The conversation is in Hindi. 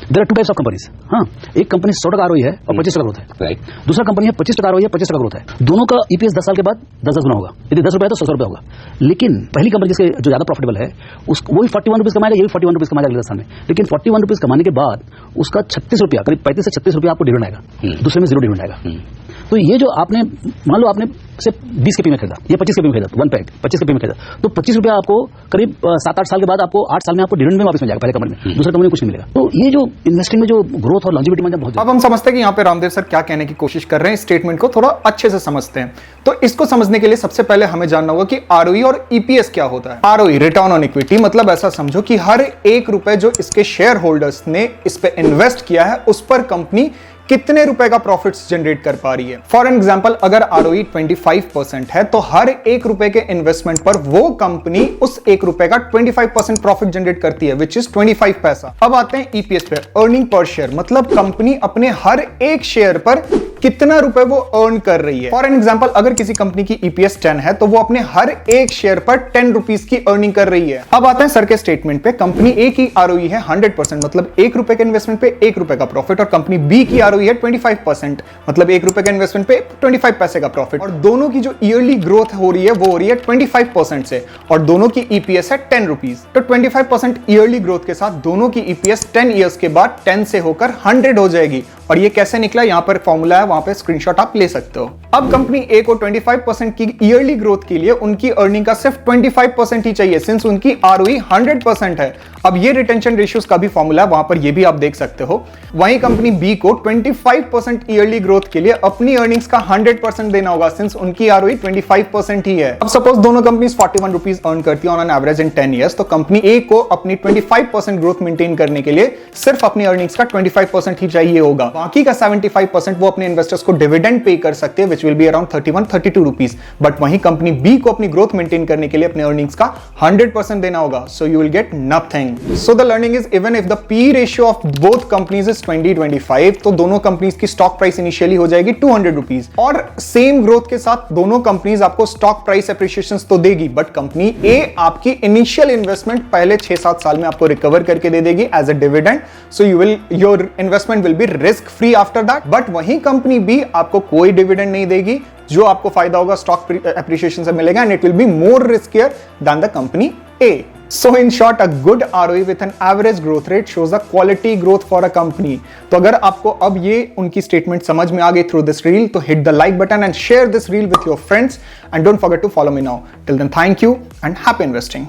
There are two types of companies. हाँ, एक कंपनी 100% आरओई है और 25% ग्रोथ है, राइट। दूसरा कंपनी है 25% आरओई है, 25% ग्रोथ है। दोनों का ईपीएस 10 साल के बाद 10 गुना होगा। यदि 10 रुपए है तो 100 रुपए होगा। लेकिन पहली कंपनी जिसके जो ज्यादा प्रॉफिटेबल है वही 41 रुपीज कमाएगा, ये भी 41 रुपीज कमाएगा अगले 10 साल में। लेकिन 41 रुपीज कमाने के बाद उसका 36 रुपया, करीब 35 से 36 रुपया आपको डिविडेंड आएगा, दूसरे में 0 डिविडेंड आएगा। तो ये जो आपने मान लो आपने सिर्फ 20 के पी में खरीदा या 25 के पी में खरीदा, वन पैक 25 के पी में खरीदा, तो 25 रुपया आपको करीब 7-8 साल के बाद आपको 8 साल में आपको डिविडेंड में वापस मिल जाएगा, पहले कंपनी में, दूसरे कंपनी में कुछ नहीं मिलेगा। तो ये जो इन्वेस्टिंग में जो ग्रोथ और लॉन्जिविटी में बहुत। अब हम समझते हैं कि यहाँ पे रामदेव सर क्या कहने की कोशिश कर रहे हैं, स्टेटमेंट को थोड़ा अच्छे से समझते हैं। तो इसको समझने के लिए सबसे पहले हमें जानना होगा कि आरओई और ईपीएस क्या होता है। आरओई रिटर्न ऑन इक्विटी, मतलब ऐसा समझो कि हर 1 रुपए जो इसके शेयर होल्डर्स ने इस पे इन्वेस्ट किया है उस पर कंपनी कितने रुपए का प्रॉफिट्स जनरेट कर पा रही है। फॉर एग्जांपल, अगर आरओई 25% है तो हर 1 रुपए के इन्वेस्टमेंट पर वो कंपनी उस 1 रुपए का 25% प्रॉफिट जनरेट करती है, विच इज 25 पैसा। अब आते हैं ईपीएस पे, अर्निंग पर शेयर, मतलब कंपनी अपने हर एक शेयर पर कितना रुपए वो अर्न कर रही है। फॉर एग्जांपल, अगर किसी कंपनी की ईपीएस 10 है तो वो अपने हर एक शेयर पर 10 रुपीज की अर्निंग कर रही है। अब आते हैं सर के स्टेटमेंट पे, कंपनी ए की आरओई है 100%, मतलब 1 रुपए के इन्वेस्टमेंट पे 1 रुपए का प्रॉफिट, और कंपनी बी की आरओई है 25%, मतलब 1 रुपए के इन्वेस्टमेंट पे 25 पैसे का प्रॉफिट, और दोनों की जो ईयरली ग्रोथ हो रही है वो हो रही है 25% से, और दोनों की ईपीएस है 10 रुपीज। तो 25% ईयरली ग्रोथ के साथ दोनों की ईपीएस 10 ईयर्स के बाद 10 से होकर 100 हो जाएगी। और ये कैसे निकला, यहां पर फॉर्मूला है, वहां पे स्क्रीनशॉट आप ले सकते हो। अब कंपनी ए को 25% की ईयरली ग्रोथ के लिए उनकी अर्निंग का सिर्फ 25% ही चाहिए, सिंस उनकी आरओई 100% है। अब ये रिटेंशन रेशियोज का भी फॉर्मूला है, वहां पर ये भी आप देख सकते हो। वहीं कंपनी बी को 25% ईयरली ग्रोथ के लिए अपनी अर्निंग्स का 100% देना होगा, सिंस उनकी आरओई 25% ही है। अब सपोज दोनों कंपनीज 41 रुपीज अर्न करती है on an average in 10 years, तो कंपनी ए को अपनी 25% ग्रोथ मेंटेन करने के लिए सिर्फ अपनी अर्निंग्स का 25% ही चाहिए होगा। बाकी का 75% वो अपने इन्वेस्टर्स को डिविडेंड पे कर सकते हैं, which will be around 31-32 rupees. But वहीं कंपनी बी को अपनी ग्रोथ मेंटेन करने के लिए अपने अर्निंग्स का 100% देना होगा, so you will get nothing. So the learning is, even if the P ratio of both companies is 20-25, तो दोनों कंपनीज की स्टॉक प्राइस इनिशियली हो जाएगी 200 रुपीज, और सेम ग्रोथ के साथ दोनों कंपनीज आपको स्टॉक प्राइस एप्रिसिएशन तो देगी, बट कंपनी ए आपकी इनिशियल इन्वेस्टमेंट पहले 6-7 साल में आपको रिकवर करके दे देगी as a dividend, so your investment will be risk free after that. But वहीं कंपनी बी आपको कोई डिविडेंड नहीं देगी, जो आपको फायदा होगा स्टॉक एप्रिसिएशन से मिलेगा, and it will be more riskier than the company A. So in short, a good ROE with an average growth rate shows a quality growth for a company. तो अगर आपको अब ये उनकी स्टेटमेंट समझ में आ गई through this reel, तो hit the like button and share this reel with your friends, and don't forget to follow me now. Till then, thank you and happy investing.